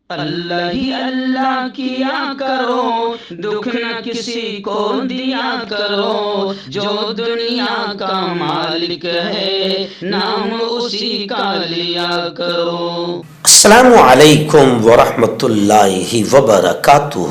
اللہ ہی اللہ کیا کرو، دکھ نہ کسی کو دیا کرو، جو دنیا کا مالک ہے نام اسی کا لیا کرو۔ السلام علیکم ورحمۃ اللہ وبرکاتہ۔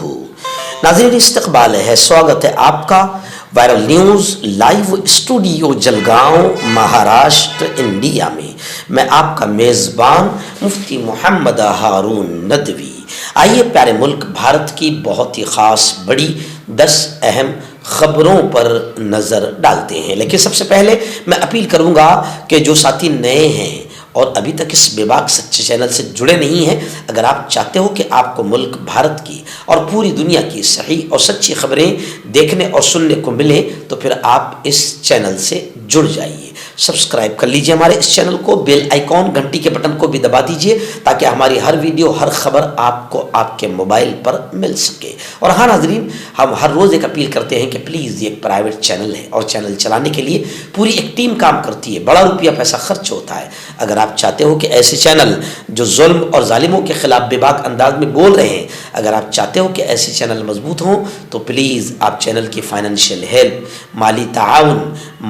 ناظرین استقبال ہے، سواگت ہے آپ کا viral news live studio Jalgaon Maharashtra India میں۔ میں آپ کا میزبان مفتی محمد ہارون ندوی۔ آئیے پیارے ملک بھارت کی بہت ہی خاص بڑی 10 اہم خبروں پر نظر ڈالتے ہیں، لیکن سب سے پہلے میں اپیل کروں گا کہ جو ساتھی نئے ہیں اور ابھی تک اس بے باک سچے چینل سے جڑے نہیں ہیں، اگر آپ چاہتے ہو کہ آپ کو ملک بھارت کی اور پوری دنیا کی صحیح اور سچی خبریں دیکھنے اور سننے کو ملیں تو پھر آپ اس چینل سے جڑ جائیے، سبسکرائب کر لیجئے ہمارے اس چینل کو، بیل آئیکن گھنٹی کے بٹن کو بھی دبا دیجئے تاکہ ہماری ہر ویڈیو ہر خبر آپ کو آپ کے موبائل پر مل سکے۔ اور ہاں ناظرین، ہم ہر روز ایک اپیل کرتے ہیں کہ پلیز یہ ایک پرائیویٹ چینل ہے اور چینل چلانے کے لیے پوری ایک ٹیم کام کرتی ہے، بڑا روپیہ پیسہ خرچ ہوتا ہے۔ اگر آپ چاہتے ہو کہ ایسے چینل جو ظلم اور ظالموں کے خلاف بے باک انداز میں بول رہے ہیں، اگر آپ چاہتے ہو کہ ایسے چینل مضبوط ہوں تو پلیز آپ چینل کی فائنینشیل ہیلپ، مالی تعاون،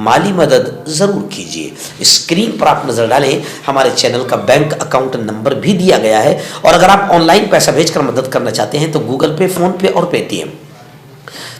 مالی مدد ضرور کیجیے۔ اسکرین پر آپ نظر ڈالیں، ہمارے چینل کا بینک اکاؤنٹ نمبر بھی دیا گیا ہے، اور اگر آپ آن لائن پیسہ بھیج کر مدد کرنا چاہتے ہیں تو گوگل پے، فون پے اور پے ٹی ایم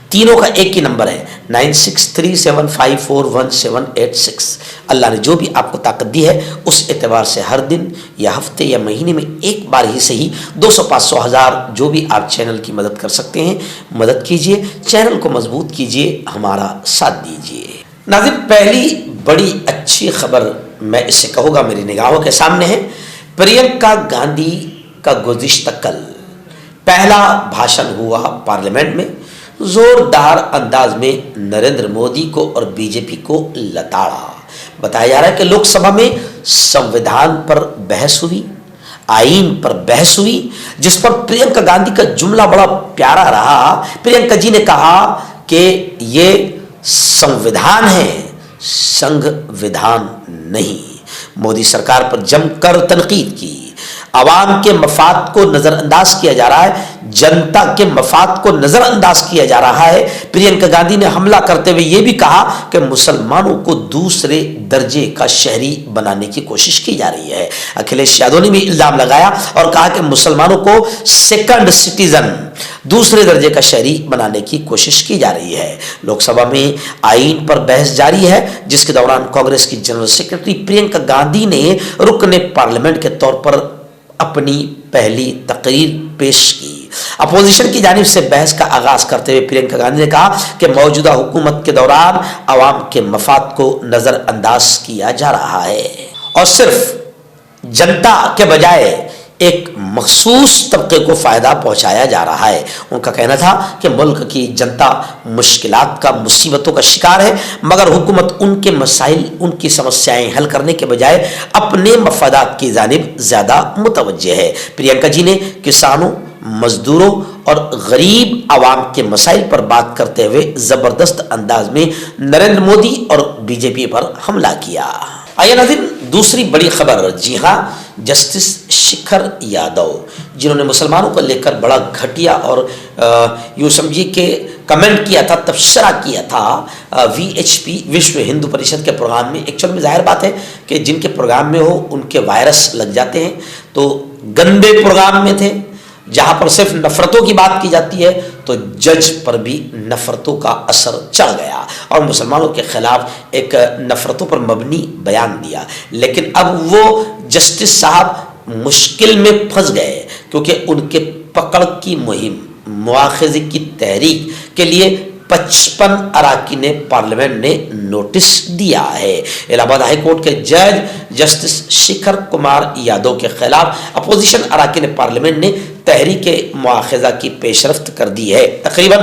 تینوں کا ایک ہی نمبر ہے 9637541786۔ اللہ نے جو بھی آپ کو طاقت دی ہے اس اعتبار سے ہر دن یا ہفتے یا مہینے میں ایک بار ہی صحیح 200 500 1000 جو بھی آپ چینل کی مدد کر سکتے ہیں مدد کیجئے، چینل کو مضبوط کیجئے، ہمارا ساتھ دیجئے۔ ناظرین، پہلی بڑی اچھی خبر میں اسے کہوں گا میری نگاہوں کے سامنے ہے۔ پرینکا گاندھی کا گزشتہ کل پہلا بھاشن ہوا پارلیمنٹ میں، زوردار انداز میں نریندر مودی کو اور بی جے پی کو لتاڑا۔ بتایا جا رہا ہے کہ لوک سبھا میں سنویدھان پر بحث ہوئی، آئین پر بحث ہوئی، جس پر پرینکا گاندھی کا جملہ بڑا پیارا رہا۔ پرینکا جی نے کہا کہ یہ سنویدھان ہے، سنگھویدھان نہیں۔ مودی سرکار پر جم کر تنقید کی، عوام کے مفاد کو نظر انداز کیا جا رہا ہے، جنتا کے مفاد کو نظر انداز کیا جا رہا ہے۔ پرینکا گاندھی نے حملہ کرتے ہوئے یہ بھی کہا کہ مسلمانوں کو دوسرے درجے کا شہری بنانے کی کوشش کی جا رہی ہے۔ اکھلیش یادو نے بھی الزام لگایا اور کہا کہ مسلمانوں کو سیکنڈ سٹیزن، دوسرے درجے کا شہری بنانے کی کوشش کی جا رہی ہے۔ لوک سبھا میں آئین پر بحث جاری ہے، جس کے دوران کانگریس کی جنرل سیکرٹری پرینکا گاندھی نے رکن پارلیمنٹ کے طور پر اپنی پہلی تقریر پیش کی۔ اپوزیشن کی جانب سے بحث کا آغاز کرتے ہوئے پرینکا گاندھی نے کہا کہ موجودہ حکومت کے دوران عوام کے مفاد کو نظر انداز کیا جا رہا ہے اور صرف جنتا کے بجائے ایک مخصوص طبقے کو فائدہ پہنچایا جا رہا ہے۔ ان کا کہنا تھا کہ ملک کی جنتا مشکلات کا، مصیبتوں کا شکار ہے، مگر حکومت ان کے مسائل، ان کی سمسیایں حل کرنے کے بجائے اپنے مفادات کی جانب زیادہ متوجہ ہے۔ پرینکا جی نے کسانوں، مزدوروں اور غریب عوام کے مسائل پر بات کرتے ہوئے زبردست انداز میں نریندر مودی اور بی جے پی پر حملہ کیا۔ آئیے ناظرین، دوسری بڑی خبر، جی ہاں، جسٹس شیکھر یادو، جنہوں نے مسلمانوں کو لے کر بڑا گھٹیا اور یوں سمجھیے کہ کمنٹ کیا تھا، تبصرہ کیا تھا V H P Vishwa Hindu Parishad کے پروگرام میں۔ ایکچوئل میں ظاہر بات ہے کہ جن کے پروگرام میں ہو ان کے وائرس لگ جاتے ہیں، تو گندے پروگرام میں تھے جہاں پر صرف نفرتوں کی بات کی جاتی ہے، تو جج پر بھی نفرتوں کا اثر چڑھ گیا اور مسلمانوں کے خلاف ایک نفرتوں پر مبنی بیان دیا۔ لیکن اب وہ جسٹس صاحب مشکل میں پھنس گئے، کیونکہ ان کے پکڑ کی مہم، مواخذے کی تحریک کے لیے 55 اراکین پارلیمنٹ نے نوٹس دیا ہے۔ الہ آباد ہائی کورٹ کے جج جسٹس شیکھر کمار یادو کے خلاف اپوزیشن اراکین پارلیمنٹ نے تحریک مواخذہ کی پیشرفت کر دی ہے۔ تقریباً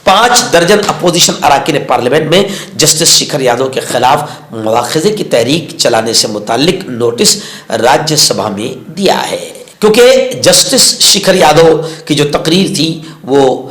5 درجن اپوزیشن اراکین پارلیمنٹ میں جسٹس شیکھر یادو کے خلاف مواخذے کی تحریک چلانے سے متعلق نوٹس راجیہ سبھا میں دیا ہے، کیونکہ جسٹس شیکھر یادو کی جو تقریر تھی وہ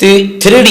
3D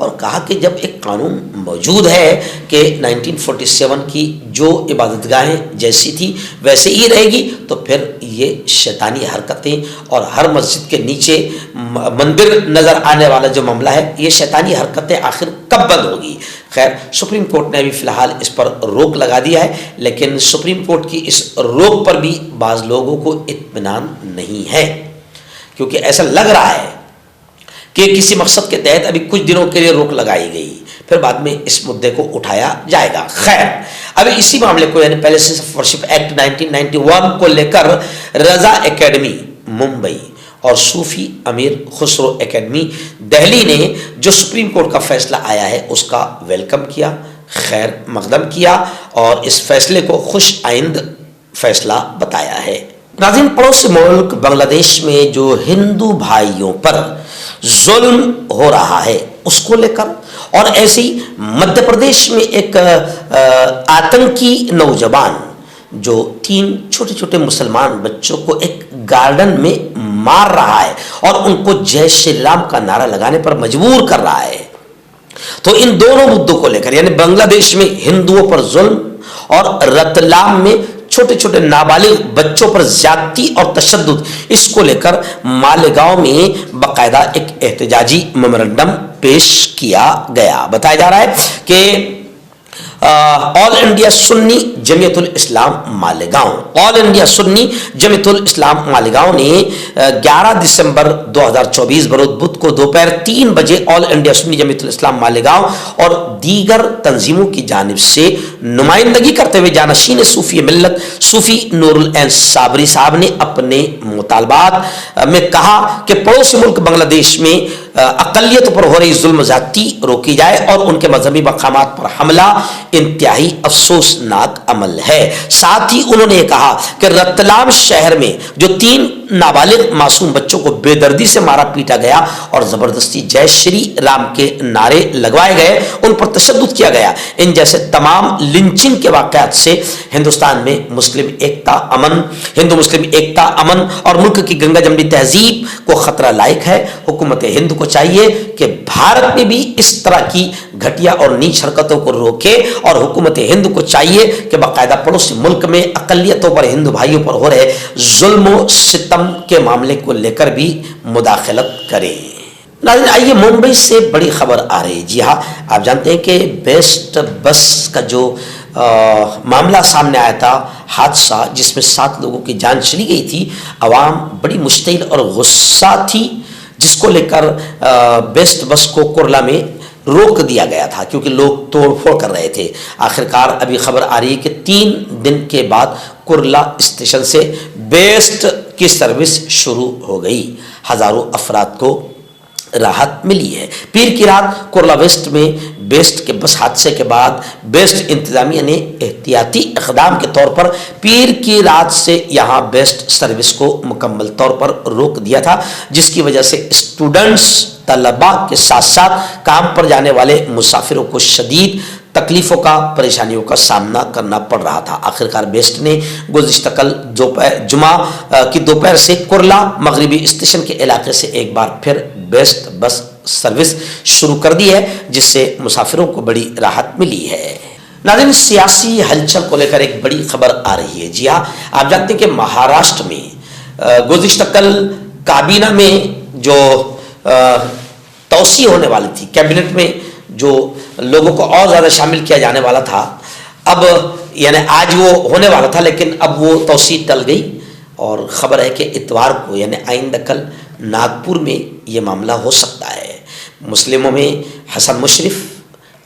اور کہا کہ جب ایک قانون موجود ہے کہ 1947 کی جو عبادت گاہیں جیسی تھی ویسے ہی رہے گی، تو پھر یہ شیطانی حرکتیں اور ہر مسجد کے نیچے مندر نظر آنے والا جو معاملہ ہے، یہ شیطانی حرکتیں آخر کب بند ہوگی؟ خیر، سپریم کورٹ نے ابھی فی الحال اس پر روک لگا دیا ہے، لیکن سپریم کورٹ کی اس روک پر بھی بعض لوگوں کو اطمینان نہیں ہے، کیونکہ ایسا لگ رہا ہے کہ کسی مقصد کے تحت ابھی کچھ دنوں کے لیے روک لگائی گئی، پھر بعد میں اس مدعے کو اٹھایا جائے گا۔ خیر، ابھی اسی معاملے کو یعنی پیلسز آف ورشپ ایکٹ 1991 کو لے کر رضا اکیڈمی ممبئی اور صوفی امیر خسرو اکیڈمی دہلی نے جو سپریم کورٹ کا فیصلہ آیا ہے اس کا ویلکم کیا، خیر مقدم کیا اور اس فیصلے کو خوش آئند فیصلہ بتایا ہے۔ ناظرین، پڑوسی ملک بنگلہ دیش میں جو ہندو بھائیوں پر ظلم ہو رہا ہے اس کو لے کر، اور ایسی مدھیہ پردیش میں ایک آتنکی نوجوان جو 3 چھوٹے چھوٹے مسلمان بچوں کو ایک گارڈن میں مار رہا ہے اور ان کو جے شری رام کا نعرہ لگانے پر مجبور کر رہا ہے، تو ان دونوں مدوں کو لے کر یعنی بنگلہ دیش میں ہندوؤں پر ظلم اور رتلام میں چھوٹے چھوٹے نابالغ بچوں پر زیادتی اور تشدد، اس کو لے کر مالیگاؤں میں باقاعدہ ایک احتجاجی میمورنڈم پیش کیا گیا۔ بتایا جا رہا ہے کہ آل انڈیا سنی جمعیت الاسلام مالیگاؤں، آل انڈیا سنی جمعیت الاسلام مالیگاؤں نے 11 دسمبر 2024 بروز بدھ کو دوپہر 3 بجے آل انڈیا سنی جمعیت الاسلام مالیگاؤں اور دیگر تنظیموں کی جانب سے نمائندگی کرتے ہوئے جانشین صوفی ملت صوفی نور العین صابری صاحب نے اپنے مطالبات میں کہا کہ پڑوسی ملک بنگلہ دیش میں اقلیتوں پر ہو رہی ظلم زیادتی روکی جائے اور ان کے مذہبی مقامات پر حملہ انتہائی افسوسناک عمل ہے۔ ساتھ ہی انہوں نے کہا کہ رتلام شہر میں جو 3 نابالغ معصوم بچوں کو بے دردی سے مارا پیٹا گیا اور زبردستی جے شری رام کے نعرے لگوائے گئے، ان پر تشدد کیا گیا، ان جیسے تمام لنچنگ کے واقعات سے ہندوستان میں مسلم ایکتا، امن، ہندو مسلم ایکتا، امن اور ملک کی گنگا جمنی تہذیب کو خطرہ لاحق ہے۔ حکومت ہند کو چاہیے کہ بھارت میں بھی اس طرح کی گھٹیا اور نیچ حرکتوں کو روکے، اور حکومت ہند کو چاہیے کہ باقاعدہ پڑوسی ملک میں اقلیتوں پر، ہندو بھائیوں پر ہو رہے ظلم و ستم کے معاملے کو لے کر بھی مداخلت کرے۔ ناظرین، آئیے ممبئی سے بڑی خبر آ رہی ہے۔ جی ہاں، آپ جانتے ہیں کہ بیسٹ بس کا جو معاملہ سامنے آیا تھا، حادثہ جس میں 7 لوگوں کی جان چلی گئی تھی، عوام بڑی مشتعل اور غصہ تھی، جس کو لے کر بیسٹ بس کو کرلا میں روک دیا گیا تھا کیونکہ لوگ توڑ پھوڑ کر رہے تھے۔ آخرکار ابھی خبر آ رہی ہے کہ 3 دن کے بعد کرلا اسٹیشن سے بیسٹ کی سروس شروع ہو گئی، ہزاروں افراد کو راحت ملی ہے۔ پیر کی رات کرلا ویسٹ میں بیسٹ کے بس حادثے کے بعد بیسٹ انتظامیہ نے احتیاطی اقدام کے طور پر پیر کی رات سے یہاں بیسٹ سروس کو مکمل طور پر روک دیا تھا، جس کی وجہ سے اسٹوڈنٹس، طلباء کے ساتھ ساتھ کام پر جانے والے مسافروں کو شدید تکلیفوں کا، پریشانیوں کا سامنا کرنا پڑ رہا تھا۔ آخرکار بیسٹ نے گزشتہ کل جمعہ کی دوپہر سے کرلا مغربی اسٹیشن کے علاقے سے ایک بار پھر بیسٹ بس سروس شروع کر دی ہے، جس سے مسافروں کو بڑی راحت ملی ہے۔ ناظرین، سیاسی ہلچل کو لے کر ایک بڑی خبر آ رہی ہے۔ جی ہاں، آپ جانتے ہیں کہ مہاراشٹر میں گزشتہ کل کابینہ میں جو توسیع ہونے والی تھی، کیبنٹ میں جو لوگوں کو اور زیادہ شامل کیا جانے والا تھا، اب یعنی آج وہ ہونے والا تھا لیکن اب وہ توسیع ٹل گئی، اور خبر ہے کہ اتوار کو یعنی آئندہ کل ناگپور میں یہ معاملہ ہو سکتا ہے۔ مسلموں میں حسن مشرف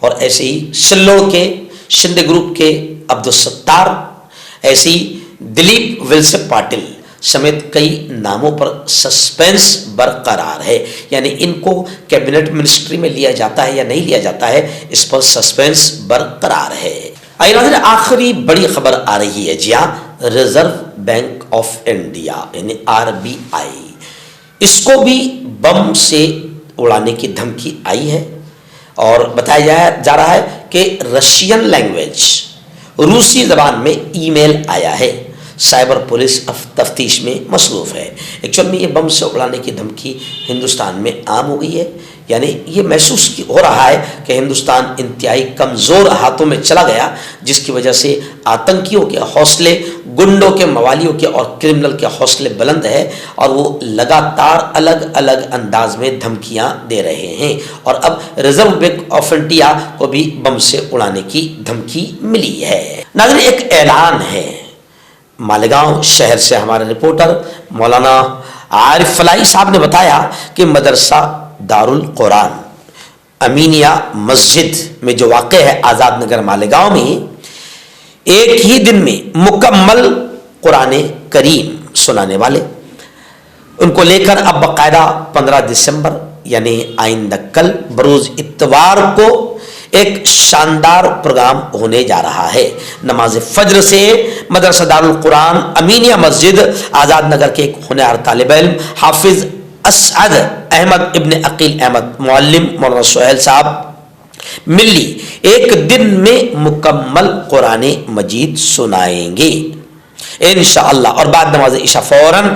اور ایسے ہی سلوڑ کے شندے گروپ کے عبدالستار، ایسے ہی دلیپ ولسے پاٹل سمیت کئی ناموں پر سسپینس برقرار ہے، یعنی ان کو کیبنٹ منسٹری میں لیا جاتا ہے یا نہیں لیا جاتا ہے، اس پر سسپینس برقرار ہے۔ آئیے ناظرین، آخری بڑی خبر آ رہی ہے۔ جی ہاں، ریزرو بینک آف انڈیا یعنی RBI، اس کو بھی بم سے اڑانے کی دھمکی آئی ہے، اور بتایا جا رہا ہے کہ رشین لینگویج، روسی زبان میں ای میل آیا ہے۔ سائبر پولیس تفتیش میں مصروف ہے۔ ایکچوئل میں یہ بم سے اڑانے کی دھمکی ہندوستان میں عام ہو گئی ہے، یعنی یہ محسوس ہو رہا ہے کہ ہندوستان انتہائی کمزور ہاتھوں میں چلا گیا، جس کی وجہ سے آتنکیوں کے حوصلے، گنڈوں کے، موالیوں کے اور کرمنل کے حوصلے بلند ہے، اور وہ لگاتار الگ الگ انداز میں دھمکیاں دے رہے ہیں، اور اب ریزرو بینک آف انڈیا کو بھی بم سے اڑانے کی دھمکی ملی ہے۔ ناظرین، ایک اعلان ہے۔ مالیگاؤں شہر سے ہمارے رپورٹر مولانا عارف فلاحی صاحب نے بتایا کہ مدرسہ دارالقرآن امینیہ مسجد میں جو واقع ہے آزاد نگر مالیگاؤں میں، ایک ہی دن میں مکمل قرآن کریم سنانے والے، ان کو لے کر اب باقاعدہ 15 دسمبر یعنی آئندہ کل بروز اتوار کو ایک شاندار پروگرام ہونے جا رہا ہے۔ نماز فجر سے مدرسہ دارالقرآن امینیہ مسجد آزاد نگر کے ایک ہونہار طالب علم حافظ اسعد احمد ابن عقیل احمد معلم مولانا سہیل صاحب ملی ایک دن میں مکمل قرآن مجید سنائیں گے انشاءاللہ، اور بعد نماز عشاء فوراً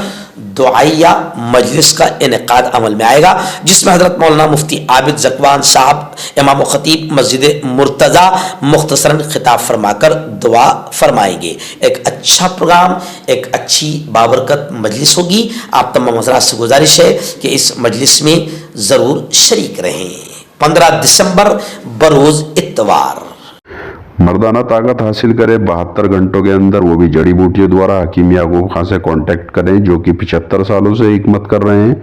دعائیہ مجلس کا انعقاد عمل میں آئے گا، جس میں حضرت مولانا مفتی عابد زکوان صاحب امام و خطیب مسجد مرتضی مختصراً خطاب فرما کر دعا فرمائیں گے۔ ایک اچھا پروگرام، ایک اچھی بابرکت مجلس ہوگی۔ آپ تمام حضرات سے گزارش ہے کہ اس مجلس میں ضرور شریک رہیں۔ 15 دسمبر بروز اتوار۔ مردانہ طاقت حاصل کرے 72 گھنٹوں کے اندر، وہ بھی جڑی بوٹیوں دوارا۔ حکیم یعقوب خان سے کانٹیکٹ کریں جو کہ 75 سالوں سے حکمت کر رہے ہیں۔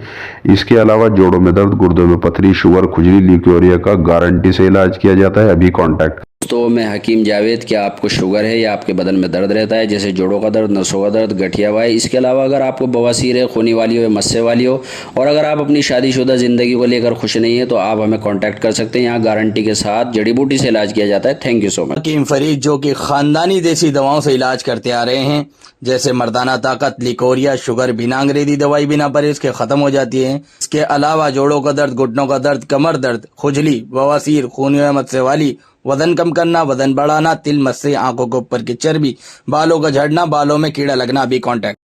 اس کے علاوہ جوڑوں میں درد، گردوں میں پتھری، شوگر، کھجلی، لیکوریا کا گارنٹی سے علاج کیا جاتا ہے۔ ابھی کانٹیکٹ۔ تو میں حکیم جاوید، کیا آپ کو شوگر ہے یا آپ کے بدن میں درد رہتا ہے جیسے جوڑوں کا درد، نسوں کا درد، گٹھیا ہوا ہے؟ اس کے علاوہ اگر آپ کو بواسیر ہے، خونی والی ہو، مسے والی ہو، اور اگر آپ اپنی شادی شدہ زندگی کو لے کر خوش نہیں ہیں تو آپ ہمیں کانٹیکٹ کر سکتے ہیں۔ یہاں گارنٹی کے ساتھ جڑی بوٹی سے علاج کیا جاتا ہے۔ تھینک یو سو مچ۔ حکیم فرید جو کہ خاندانی دیسی دواؤں سے علاج کرتے آ رہے ہیں، جیسے مردانہ طاقت، لیکوریا، شوگر، بنا انگریزی دوائی بنا پرہیز کے ختم ہو جاتی ہے۔ اس کے علاوہ جوڑوں کا درد، گھٹنوں کا درد، کمر درد، کھجلی، بواسیر، خونی مسے والی، وزن کم کرنا، وزن بڑھانا، تل مسے، آنکھوں کے اوپر کی چربی، بالوں کا جھڑنا، بالوں میں کیڑا لگنا، بھی کانٹیکٹ۔